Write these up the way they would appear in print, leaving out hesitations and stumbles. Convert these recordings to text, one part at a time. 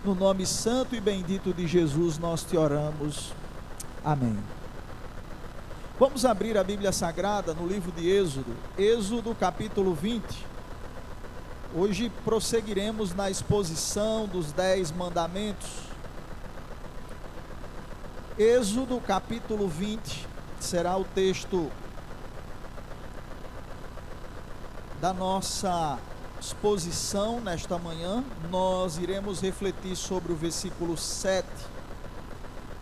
No nome santo e bendito de Jesus nós te oramos. Amém. Vamos abrir a Bíblia Sagrada no livro de Êxodo, Êxodo capítulo 20. Hoje prosseguiremos na exposição dos 10 mandamentos. Êxodo capítulo 20 será o texto da nossa exposição nesta manhã. Nós iremos refletir sobre o versículo 7.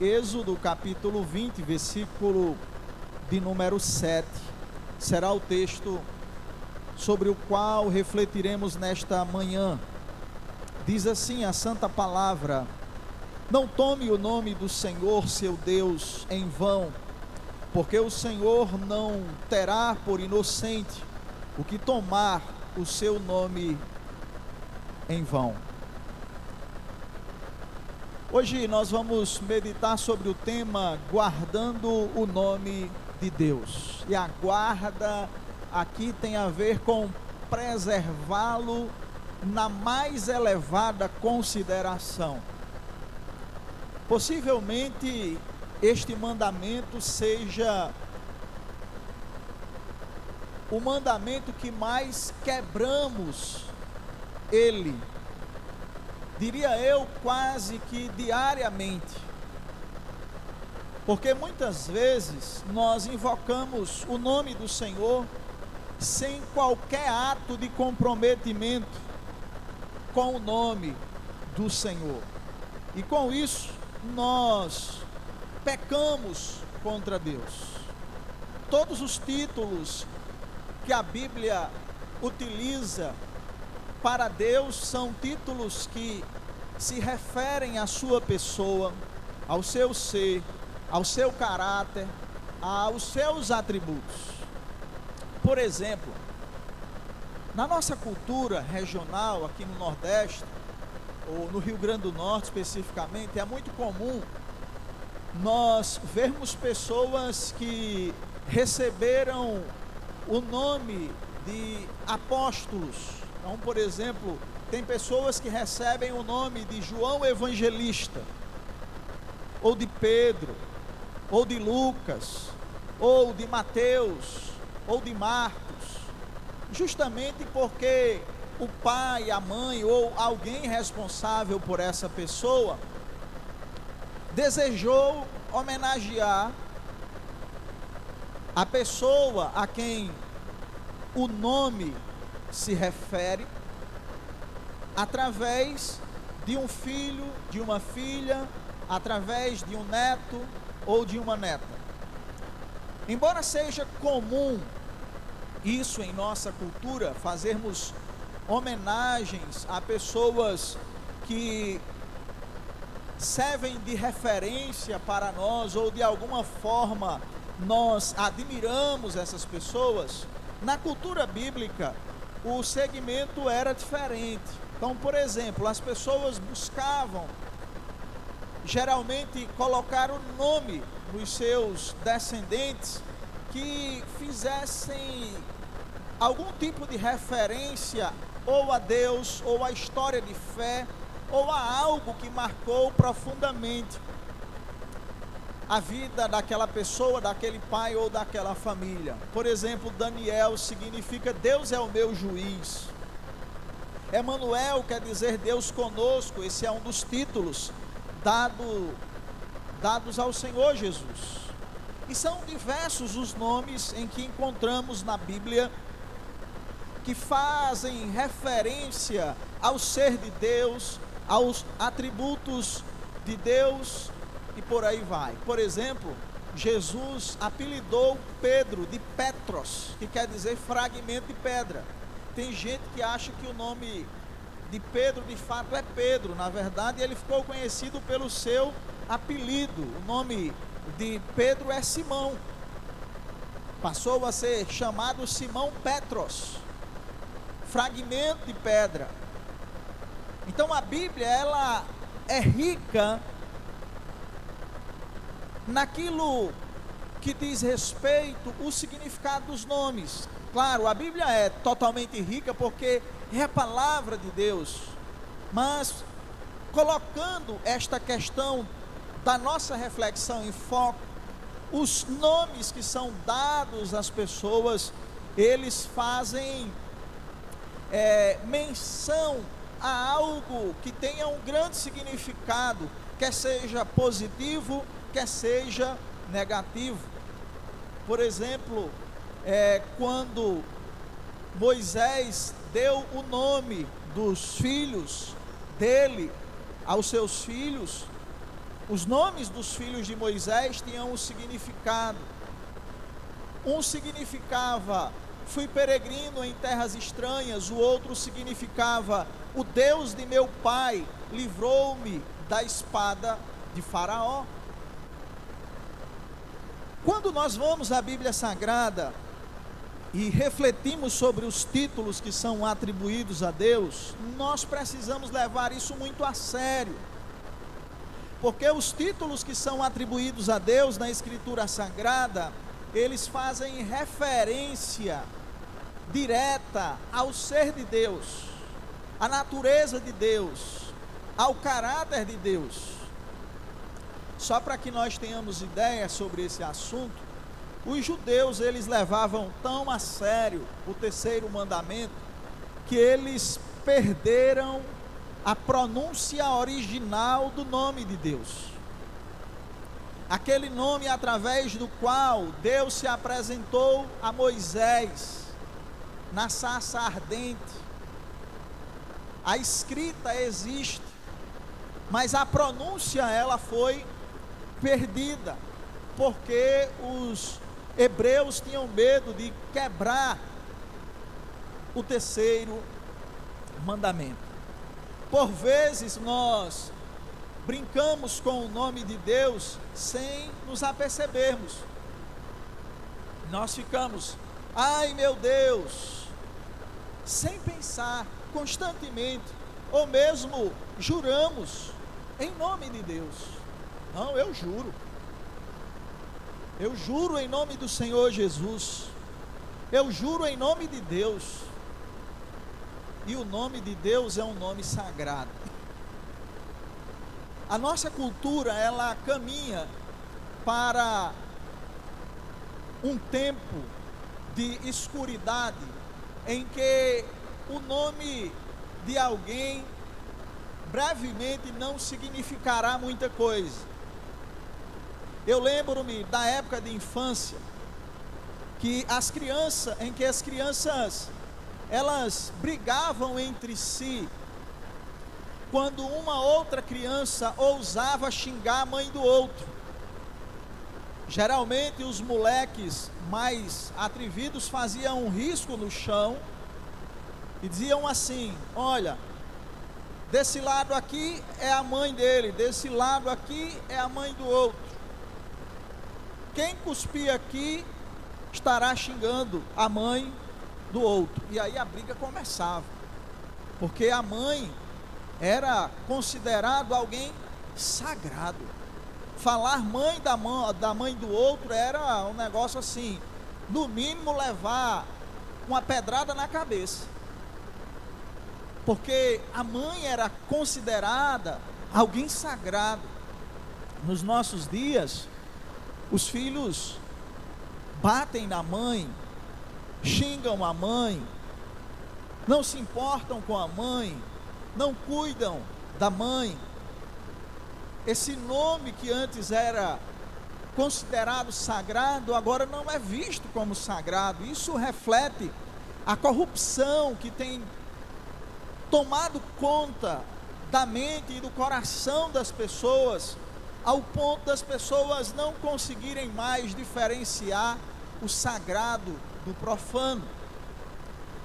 Êxodo capítulo 20, versículo de número 7, será o texto sobre o qual refletiremos nesta manhã. Diz assim a santa palavra: não tome o nome do Senhor seu Deus em vão, porque o Senhor não terá por inocente o que tomar o seu nome em vão. Hoje nós vamos meditar sobre o tema guardando o nome de Deus. E a guarda aqui tem a ver com preservá-lo na mais elevada consideração. Possivelmente este mandamento seja o mandamento que mais quebramos ele, diria eu, quase que diariamente, porque muitas vezes nós invocamos o nome do Senhor sem qualquer ato de comprometimento com o nome do Senhor, e com isso nós pecamos contra Deus. Todos os títulos que a Bíblia utiliza para Deus são títulos que se referem à sua pessoa, ao seu ser, ao seu caráter, aos seus atributos. Por exemplo, na nossa cultura regional aqui no Nordeste, ou no Rio Grande do Norte especificamente, é muito comum nós vermos pessoas que receberam o nome de apóstolos. Então, por exemplo, tem pessoas que recebem o nome de João Evangelista, ou de Pedro, ou de Lucas, ou de Mateus, ou de Marcos, justamente porque o pai, a mãe, ou alguém responsável por essa pessoa desejou homenagear a pessoa a quem o nome se refere, através de um filho, de uma filha, através de um neto ou de uma neta. Embora seja comum isso em nossa cultura, fazermos homenagens a pessoas que servem de referência para nós, ou de alguma forma nós admiramos essas pessoas, na cultura bíblica o segmento era diferente. Então, por exemplo, as pessoas buscavam geralmente colocar o nome dos seus descendentes que fizessem algum tipo de referência ou a Deus, ou a história de fé, ou a algo que marcou profundamente a vida daquela pessoa, daquele pai ou daquela família. Por exemplo, Daniel significa Deus é o meu juiz. Emanuel quer dizer Deus conosco. Esse é um dos títulos dados ao Senhor Jesus. E são diversos os nomes em que encontramos na Bíblia que fazem referência ao ser de Deus, aos atributos de Deus, e por aí vai. Por exemplo, Jesus apelidou Pedro de Petros, que quer dizer fragmento de pedra. Tem gente que acha que o nome de Pedro de fato é Pedro. Na verdade, ele ficou conhecido pelo seu apelido. O nome de Pedro é Simão, passou a ser chamado Simão Petros, fragmento de pedra. Então a Bíblia, ela é rica naquilo que diz respeito ao significado dos nomes. Claro, a Bíblia é totalmente rica porque é a palavra de Deus, mas colocando esta questão da nossa reflexão em foco, os nomes que são dados às pessoas, eles fazem menção a algo que tenha um grande significado, quer seja positivo, quer seja negativo. Por exemplo, quando Moisés deu o nome dos filhos dele aos seus filhos, os nomes dos filhos de Moisés tinham um significado. Um significava: fui peregrino em terras estranhas. O outro significava: o Deus de meu pai livrou-me da espada de Faraó. Quando nós vamos à Bíblia Sagrada e refletimos sobre os títulos que são atribuídos a Deus, nós precisamos levar isso muito a sério, porque os títulos que são atribuídos a Deus na Escritura Sagrada, eles fazem referência direta ao ser de Deus, à natureza de Deus, ao caráter de Deus. Só para que nós tenhamos ideia sobre esse assunto, os judeus, eles levavam tão a sério o terceiro mandamento, que eles perderam a pronúncia original do nome de Deus. Aquele nome através do qual Deus se apresentou a Moisés na sarça ardente. A escrita existe, mas a pronúncia ela foi perdida, porque os hebreus tinham medo de quebrar o terceiro mandamento. Por vezes nós brincamos com o nome de Deus sem nos apercebermos. Nós ficamos, ai meu Deus, sem pensar, constantemente, ou mesmo juramos em nome de Deus. Não, eu juro em nome do Senhor Jesus, eu juro em nome de Deus. E o nome de Deus é um nome sagrado. A nossa cultura, ela caminha para um tempo de escuridade, em que o nome de alguém brevemente não significará muita coisa. Eu lembro-me da época de infância, que as crianças elas brigavam entre si, quando uma outra criança ousava xingar a mãe do outro. Geralmente os moleques mais atrevidos faziam um risco no chão e diziam assim: olha, desse lado aqui é a mãe dele, desse lado aqui é a mãe do outro. Quem cuspir aqui estará xingando a mãe do outro. E aí a briga começava, porque a mãe era considerado alguém sagrado. Falar mãe da mãe do outro era um negócio assim, no mínimo levar uma pedrada na cabeça, porque a mãe era considerada alguém sagrado. Nos nossos dias, os filhos batem na mãe, xingam a mãe, não se importam com a mãe, não cuidam da mãe. Esse nome que antes era considerado sagrado, agora não é visto como sagrado. Isso reflete a corrupção que tem tomado conta da mente e do coração das pessoas, ao ponto das pessoas não conseguirem mais diferenciar o sagrado do profano.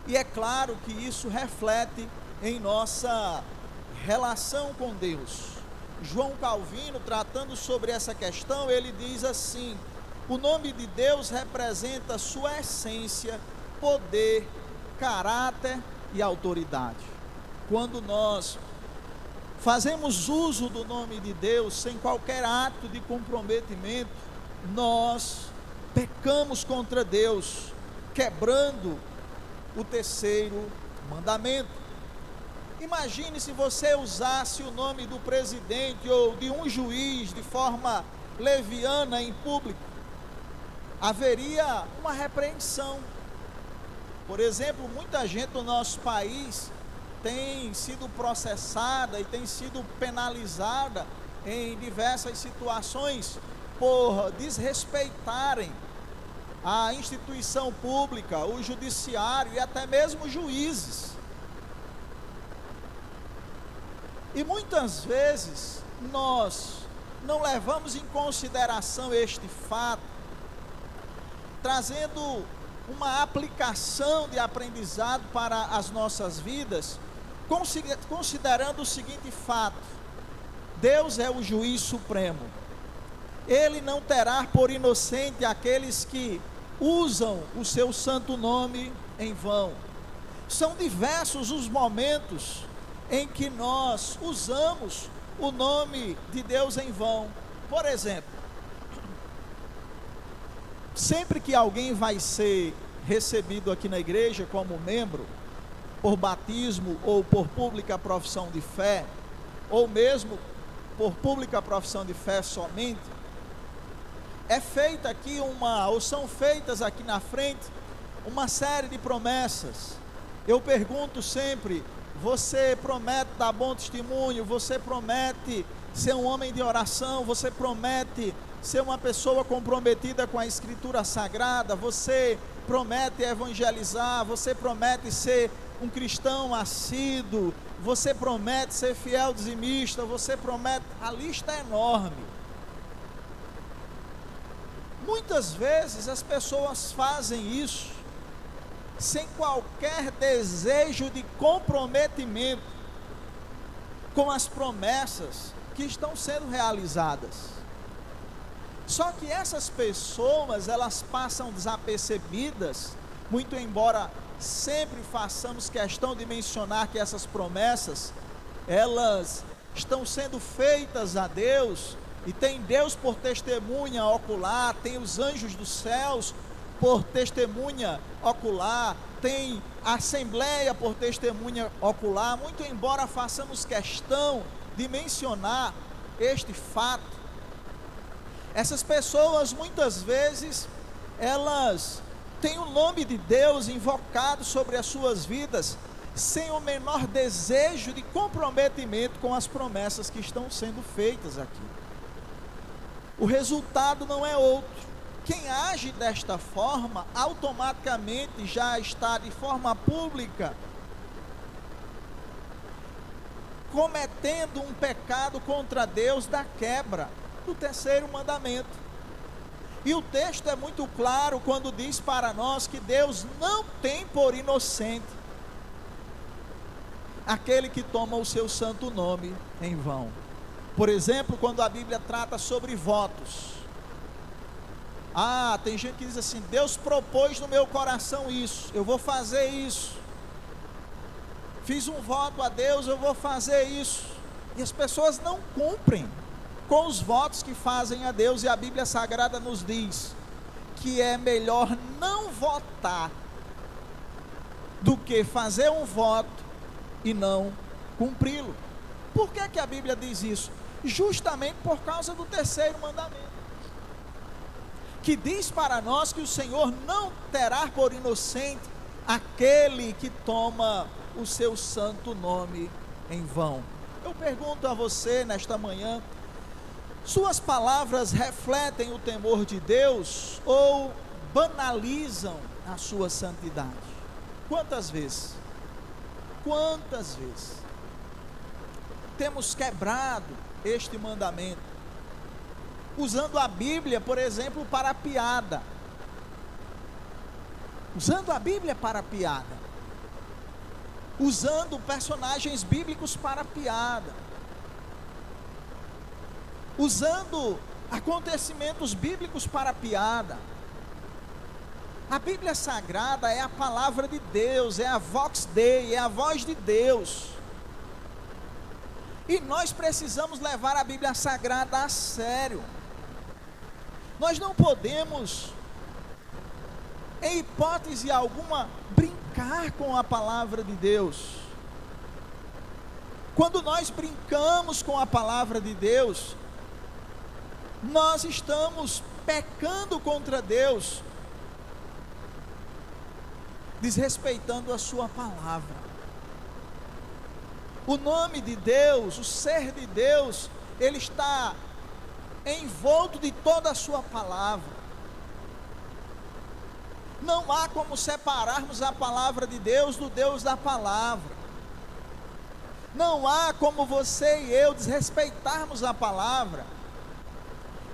E é claro que isso reflete em nossa relação com Deus. João Calvino, tratando sobre essa questão, ele diz assim: o nome de Deus representa sua essência, poder, caráter e autoridade. Quando nós fazemos uso do nome de Deus sem qualquer ato de comprometimento, nós pecamos contra Deus, quebrando o terceiro mandamento. Imagine se você usasse o nome do presidente ou de um juiz de forma leviana em público. Haveria uma repreensão. Por exemplo, muita gente do nosso país tem sido processada e tem sido penalizada em diversas situações por desrespeitarem a instituição pública, o judiciário e até mesmo juízes. E muitas vezes nós não levamos em consideração este fato, trazendo uma aplicação de aprendizado para as nossas vidas, considerando o seguinte fato: Deus é o juiz supremo. Ele não terá por inocente aqueles que usam o seu santo nome em vão. São diversos os momentos em que nós usamos o nome de Deus em vão. Por exemplo, sempre que alguém vai ser recebido aqui na igreja como membro, por batismo ou por pública profissão de fé, ou mesmo por pública profissão de fé somente, é feita aqui ou são feitas aqui na frente uma série de promessas. Eu pergunto sempre: você promete dar bom testemunho? Você promete ser um homem de oração? Você promete ser uma pessoa comprometida com a Escritura Sagrada? Você promete evangelizar? Você promete ser um cristão assíduo? Você promete ser fiel dizimista? Você promete? A lista é enorme. Muitas vezes as pessoas fazem isso sem qualquer desejo de comprometimento com as promessas que estão sendo realizadas. Só que essas pessoas, elas passam desapercebidas, muito embora sempre façamos questão de mencionar que essas promessas, elas estão sendo feitas a Deus, e tem Deus por testemunha ocular, tem os anjos dos céus por testemunha ocular, tem a Assembleia por testemunha ocular. Muito embora façamos questão de mencionar este fato, essas pessoas muitas vezes, elas têm o nome de Deus invocado sobre as suas vidas, sem o menor desejo de comprometimento com as promessas que estão sendo feitas aqui. O resultado não é outro. Quem age desta forma, automaticamente já está de forma pública cometendo um pecado contra Deus da quebra do terceiro mandamento. E o texto é muito claro quando diz para nós que Deus não tem por inocente aquele que toma o seu santo nome em vão. Por exemplo, quando a Bíblia trata sobre votos. Tem gente que diz assim: Deus propôs no meu coração isso, eu vou fazer isso. Fiz um voto a Deus, eu vou fazer isso. E as pessoas não cumprem com os votos que fazem a Deus, e a Bíblia Sagrada nos diz que é melhor não votar do que fazer um voto e não cumpri-lo. Por que a Bíblia diz isso? Justamente por causa do terceiro mandamento, que diz para nós que o Senhor não terá por inocente aquele que toma o seu santo nome em vão. Eu pergunto a você nesta manhã: suas palavras refletem o temor de Deus ou banalizam a sua santidade? Quantas vezes temos quebrado este mandamento, usando a Bíblia, por exemplo, para piada, usando personagens bíblicos para piada, usando acontecimentos bíblicos para piada. A Bíblia Sagrada é a palavra de Deus, é a Vox Dei, é a voz de Deus. E nós precisamos levar a Bíblia Sagrada a sério. Nós não podemos, em hipótese alguma, brincar com a palavra de Deus. Quando nós brincamos com a palavra de Deus, nós estamos pecando contra Deus, desrespeitando a sua palavra. O nome de Deus, o ser de Deus, ele está envolto de toda a sua palavra. Não há como separarmos a palavra de Deus do Deus da palavra. Não há como você e eu desrespeitarmos a palavra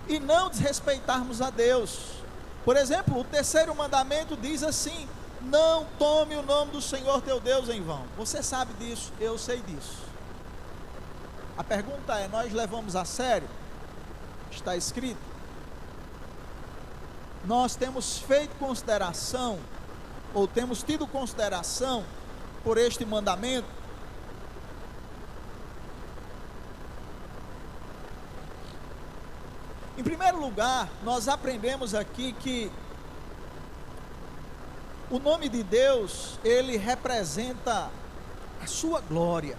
e não desrespeitarmos a Deus. Por exemplo, o terceiro mandamento diz assim: não tome o nome do Senhor teu Deus em vão. Você sabe disso, eu sei disso. A pergunta é: nós levamos a sério? Está escrito. Nós temos feito consideração, ou temos tido consideração por este mandamento? Em primeiro lugar, nós aprendemos aqui que o nome de Deus, ele representa a sua glória.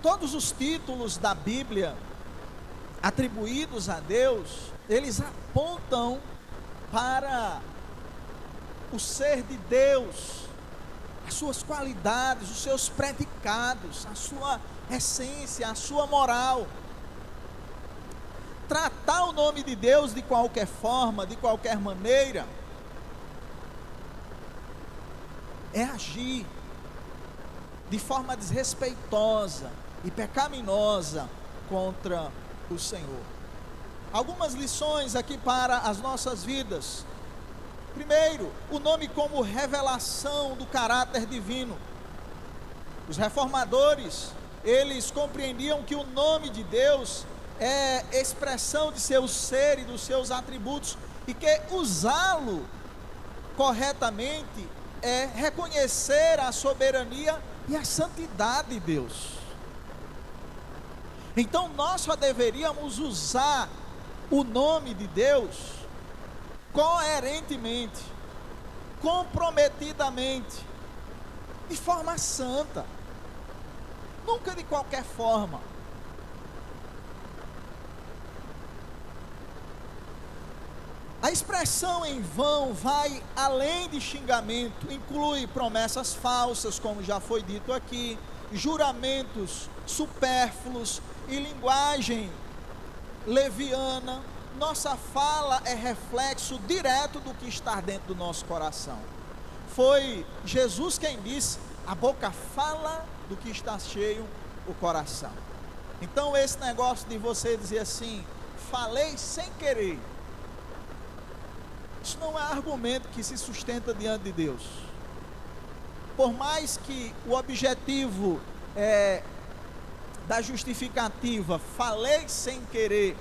Todos os títulos da Bíblia atribuídos a Deus, eles apontam para o ser de Deus, as suas qualidades, os seus predicados, a sua essência, a sua moral. Tratar o nome de Deus de qualquer forma, de qualquer maneira, é agir de forma desrespeitosa e pecaminosa contra o Senhor. Algumas lições aqui para as nossas vidas. Primeiro, o nome como revelação do caráter divino. Os reformadores, eles compreendiam que o nome de Deus é expressão de seu ser e dos seus atributos, e que usá-lo corretamente é reconhecer a soberania e a santidade de Deus. Então nós só deveríamos usar o nome de Deus coerentemente, comprometidamente, de forma santa, nunca de qualquer forma. A expressão em vão vai além de xingamento, inclui promessas falsas, como já foi dito aqui, juramentos supérfluos e linguagem leviana. Nossa fala é reflexo direto do que está dentro do nosso coração. Foi Jesus quem disse: a boca fala do que está cheio o coração. Então esse negócio de você dizer assim, falei sem querer, isso não é argumento que se sustenta diante de Deus. Por mais que o objetivo da justificativa, falei sem querer,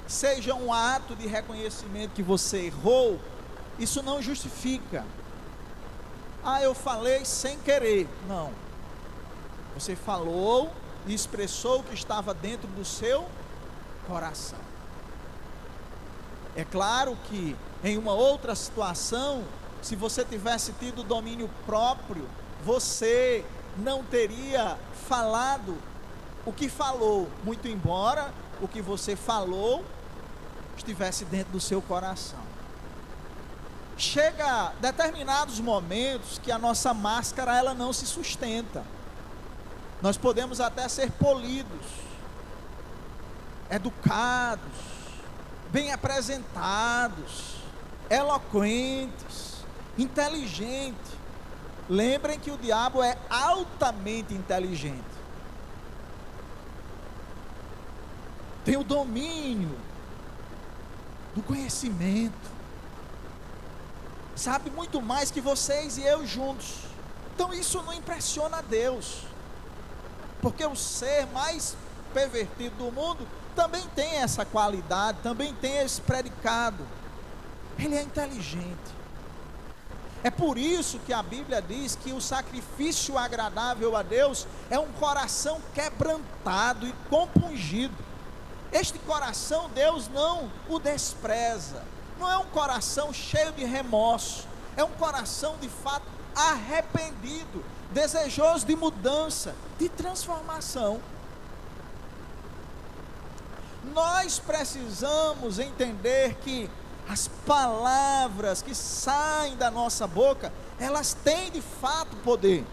seja um ato de reconhecimento que você errou, isso não justifica. Eu falei sem querer. Não. Você falou e expressou o que estava dentro do seu coração. É claro que em uma outra situação, se você tivesse tido domínio próprio, você não teria falado o que falou, muito embora o que você falou estivesse dentro do seu coração. Chega determinados momentos que a nossa máscara ela não se sustenta. Nós podemos até ser polidos, educados, bem apresentados, eloquentes, inteligentes. Lembrem que o diabo é altamente inteligente. Tem o domínio do conhecimento. Sabe muito mais que vocês e eu juntos. Então isso não impressiona a Deus. Porque o ser mais pervertido do mundo também tem essa qualidade, também tem esse predicado. Ele é inteligente. É por isso que a Bíblia diz que o sacrifício agradável a Deus é um coração quebrantado e compungido. Este coração Deus não o despreza. Não é um coração cheio de remorso. É um coração de fato arrependido. desejoso de mudança, de transformação. Nós precisamos entender que as palavras que saem da nossa boca, elas têm de fato poder.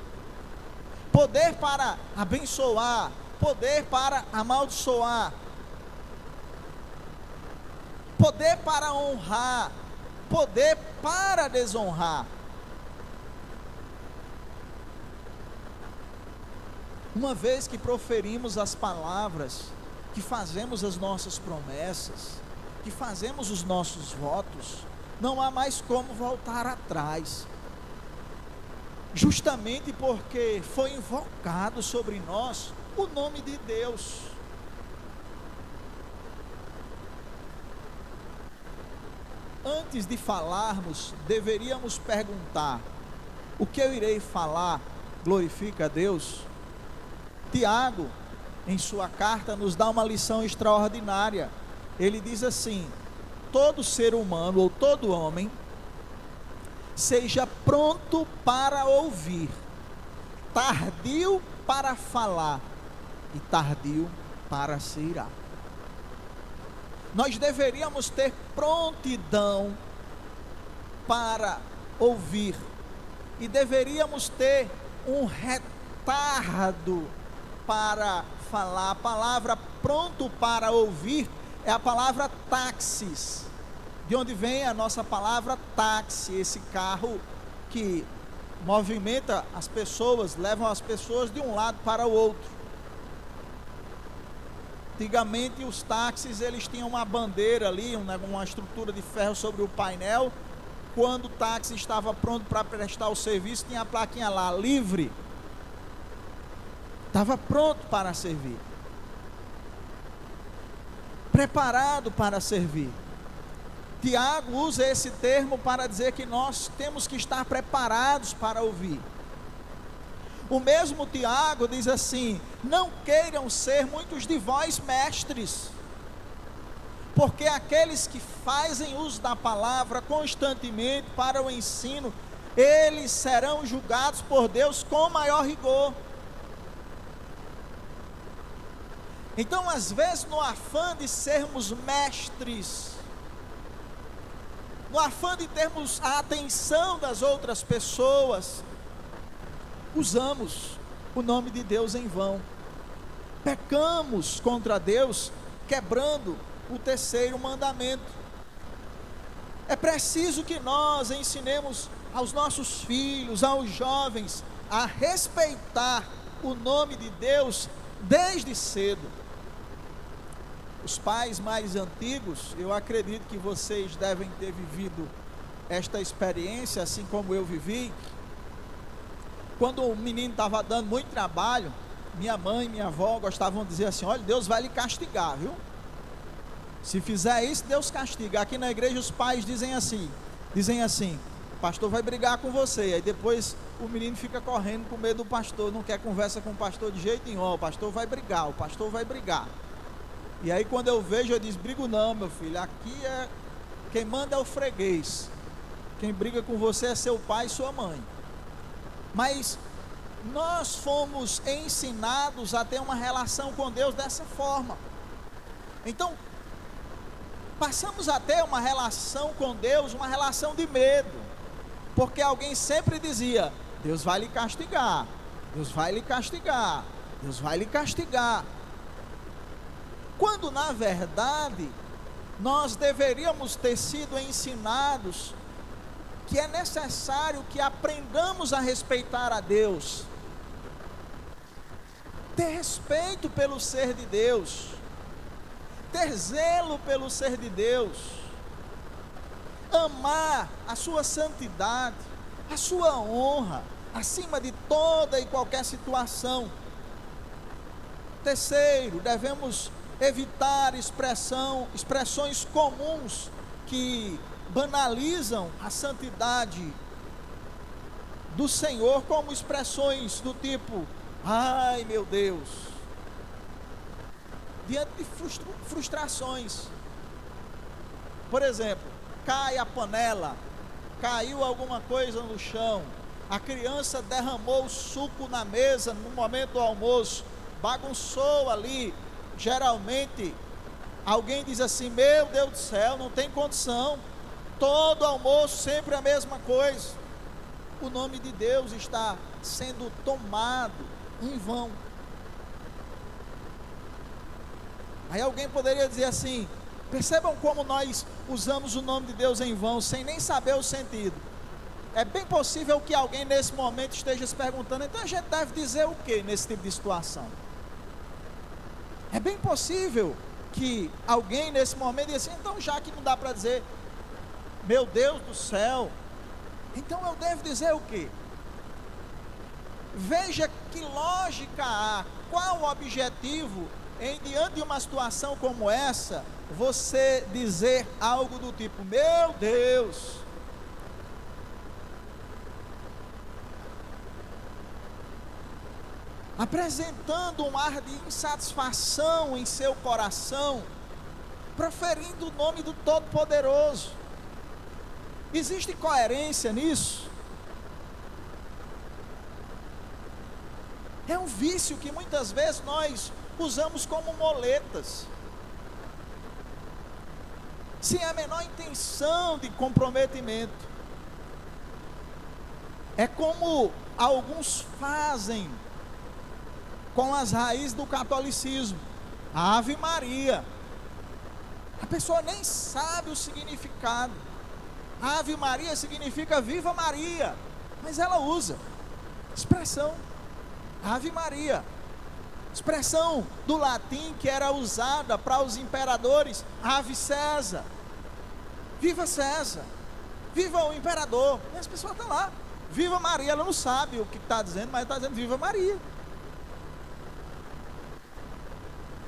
Poder para abençoar, poder para amaldiçoar, poder para honrar, poder para desonrar. Uma vez que proferimos as palavras, que fazemos as nossas promessas, que fazemos os nossos votos, não há mais como voltar atrás. Justamente porque foi invocado sobre nós o nome de Deus. Antes de falarmos, deveríamos perguntar: o que eu irei falar glorifica a Deus? Tiago, em sua carta, nos dá uma lição extraordinária. Ele diz assim: todo ser humano ou todo homem seja pronto para ouvir, tardio para falar e tardio para se irar. Nós deveríamos ter prontidão para ouvir e deveríamos ter um retardo para falar. A palavra pronto para ouvir é a palavra táxis, de onde vem a nossa palavra táxi, esse carro que movimenta as pessoas, levam as pessoas de um lado para o outro. Antigamente os táxis, eles tinham uma bandeira ali, uma estrutura de ferro sobre o painel. Quando o táxi estava pronto para prestar o serviço, tinha a plaquinha lá, livre. Estava pronto para servir, preparado para servir. Tiago usa esse termo para dizer que nós temos que estar preparados para ouvir. O mesmo Tiago diz assim: não queiram ser muitos de vós mestres, porque aqueles que fazem uso da palavra constantemente para o ensino, eles serão julgados por Deus com maior rigor. Então, às vezes, no afã de sermos mestres, no afã de termos a atenção das outras pessoas, usamos o nome de Deus em vão. Pecamos contra Deus, quebrando o terceiro mandamento. É preciso que nós ensinemos aos nossos filhos, aos jovens, a respeitar o nome de Deus desde cedo. Os pais mais antigos, eu acredito que vocês devem ter vivido esta experiência, assim como eu vivi. Quando o menino estava dando muito trabalho, minha mãe e minha avó gostavam de dizer assim: olha, Deus vai lhe castigar, viu? Se fizer isso, Deus castiga. Aqui na igreja os pais dizem assim: o pastor vai brigar com você. Aí depois o menino fica correndo com medo do pastor, não quer conversa com o pastor de jeito nenhum. O pastor vai brigar, o pastor vai brigar. E aí quando eu vejo, eu digo: brigo não, meu filho, aqui quem manda é o freguês, quem briga com você é seu pai e sua mãe. Mas nós fomos ensinados a ter uma relação com Deus dessa forma. Então passamos a ter uma relação com Deus, uma relação de medo, porque alguém sempre dizia: Deus vai lhe castigar, Deus vai lhe castigar, Deus vai lhe castigar. Quando na verdade nós deveríamos ter sido ensinados que é necessário que aprendamos a respeitar a Deus, ter respeito pelo ser de Deus, ter zelo pelo ser de Deus, amar a sua santidade, a sua honra, acima de toda e qualquer situação. Terceiro, devemos evitar expressões comuns que banalizam a santidade do Senhor, como expressões do tipo: ai meu Deus, diante de frustrações. Por exemplo, cai a panela, caiu alguma coisa no chão, A criança derramou o suco na mesa no momento do almoço, bagunçou ali. Geralmente, alguém diz assim: meu Deus do céu, não tem condição. Todo almoço sempre a mesma coisa. O nome de Deus está sendo tomado em vão. Aí alguém poderia dizer assim: percebam como nós usamos o nome de Deus em vão, sem nem saber o sentido. É bem possível que alguém nesse momento esteja se perguntando: então a gente deve dizer o que nesse tipo de situação? É bem possível que alguém nesse momento diga assim: então já que não dá para dizer meu Deus do céu, então eu devo dizer o quê? Veja que lógica há, qual o objetivo em diante de uma situação como essa, você dizer algo do tipo: meu Deus. Apresentando um ar de insatisfação em seu coração, proferindo o nome do Todo-Poderoso. Existe coerência nisso? É um vício que muitas vezes nós usamos como moletas, sem a menor intenção de comprometimento. É como alguns fazem com as raízes do catolicismo, a Ave Maria. A pessoa nem sabe o significado. A Ave Maria significa Viva Maria, mas ela usa expressão Ave Maria, expressão do latim que era usada para os imperadores: Ave César, viva César, viva o imperador. E as pessoas estão lá, Viva Maria. Ela não sabe o que está dizendo, mas está dizendo Viva Maria.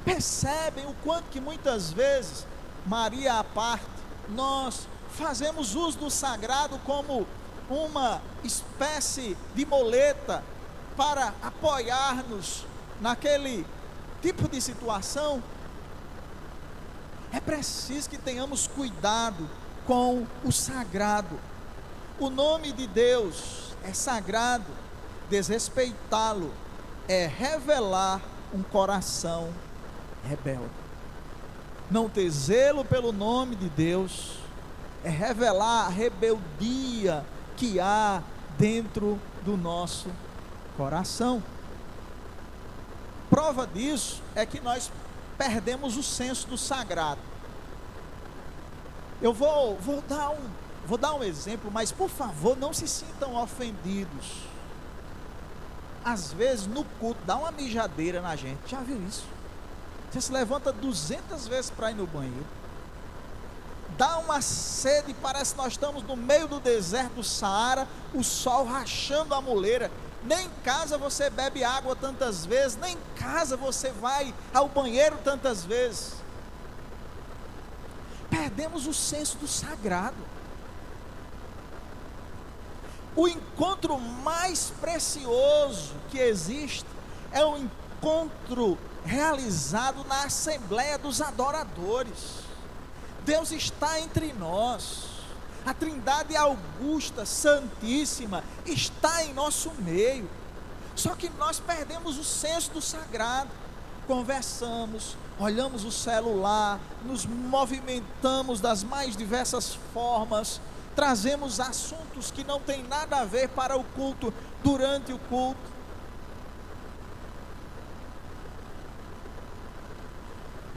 Percebem o quanto que muitas vezes, Maria à parte, nós fazemos uso do sagrado como uma espécie de muleta para apoiar-nos naquele tipo de situação? É preciso que tenhamos cuidado com o sagrado. O nome de Deus é sagrado. Desrespeitá-lo é revelar um coração rebelde. Não ter zelo pelo nome de Deus é revelar a rebeldia que há dentro do nosso coração. Prova disso é que nós perdemos o senso do sagrado. Eu vou dar um exemplo, mas por favor não se sintam ofendidos. Às vezes no culto dá uma mijadeira na gente, já viu isso? Você se levanta 200 vezes para ir no banheiro, dá uma sede, parece que nós estamos no meio do deserto do Saara, o sol rachando a muleira. Nem em casa você bebe água tantas vezes, nem em casa você vai ao banheiro tantas vezes. Perdemos o senso do sagrado. O encontro mais precioso que existe é o encontro realizado na Assembleia dos Adoradores. Deus está entre nós. A Trindade Augusta, Santíssima, está em nosso meio. Só que nós perdemos o senso do sagrado. Conversamos, olhamos o celular, nos movimentamos das mais diversas formas, trazemos assuntos que não tem nada a ver para o culto, durante o culto.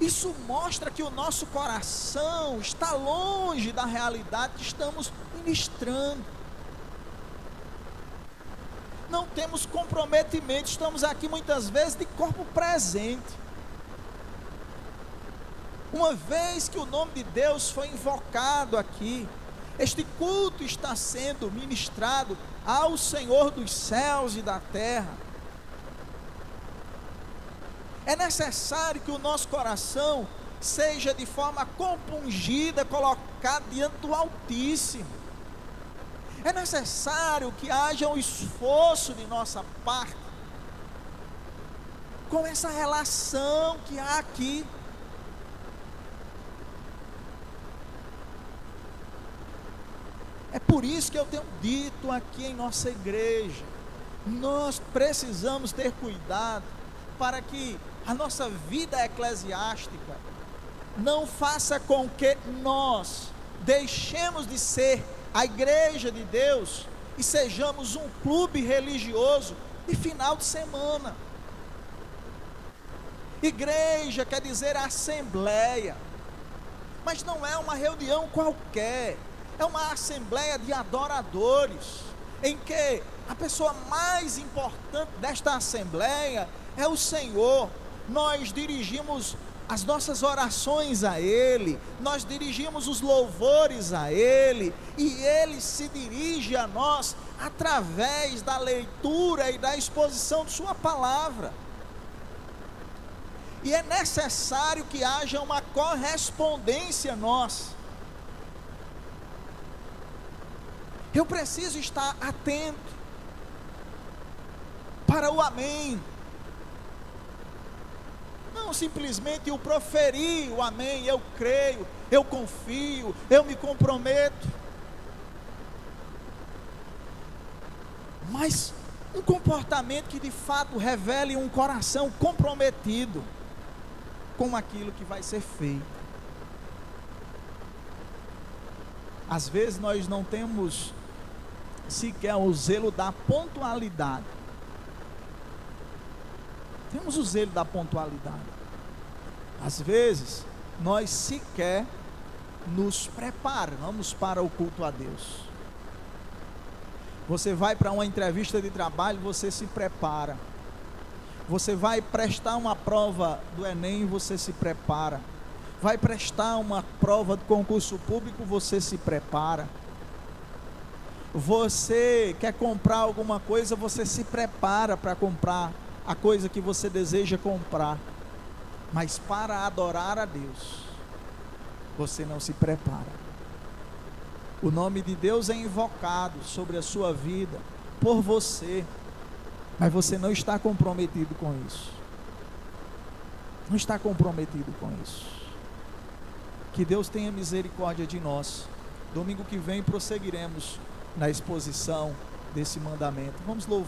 Isso mostra que o nosso coração está longe da realidade que estamos ministrando. Não temos comprometimento, estamos aqui muitas vezes de corpo presente. Uma vez que o nome de Deus foi invocado aqui, este culto está sendo ministrado ao Senhor dos céus e da terra. É necessário que o nosso coração seja de forma compungida, colocado diante do Altíssimo. É necessário que haja um esforço de nossa parte, com essa relação que há aqui. É por isso que eu tenho dito aqui em nossa igreja, nós precisamos ter cuidado para que a nossa vida eclesiástica não faça com que nós deixemos de ser a igreja de Deus e sejamos um clube religioso de final de semana. Igreja quer dizer assembleia, mas não é uma reunião qualquer, é uma assembleia de adoradores, em que a pessoa mais importante desta assembleia é o Senhor. Nós dirigimos as nossas orações a Ele, nós dirigimos os louvores a Ele, e Ele se dirige a nós através da leitura e da exposição de Sua palavra. E é necessário que haja uma correspondência nossa. Eu preciso estar atento para o amém. Não simplesmente o proferir o amém, eu creio, eu confio, eu me comprometo. Mas um comportamento que de fato revele um coração comprometido com aquilo que vai ser feito. Às vezes nós não temos sequer o zelo da pontualidade. Temos o zelo da pontualidade. Às vezes nós sequer nos preparamos para o culto a Deus. Você vai para uma entrevista de trabalho, você se prepara. Você vai prestar uma prova do Enem, você se prepara. Vai prestar uma prova de concurso público, você se prepara. Você quer comprar alguma coisa, você se prepara para comprar a coisa que você deseja comprar. Mas para adorar a Deus, você não se prepara. O nome de Deus é invocado sobre a sua vida, por você, mas você não está comprometido com isso. Não está comprometido com isso. Que Deus tenha misericórdia de nós. Domingo que vem prosseguiremos na exposição desse mandamento. Vamos louvar.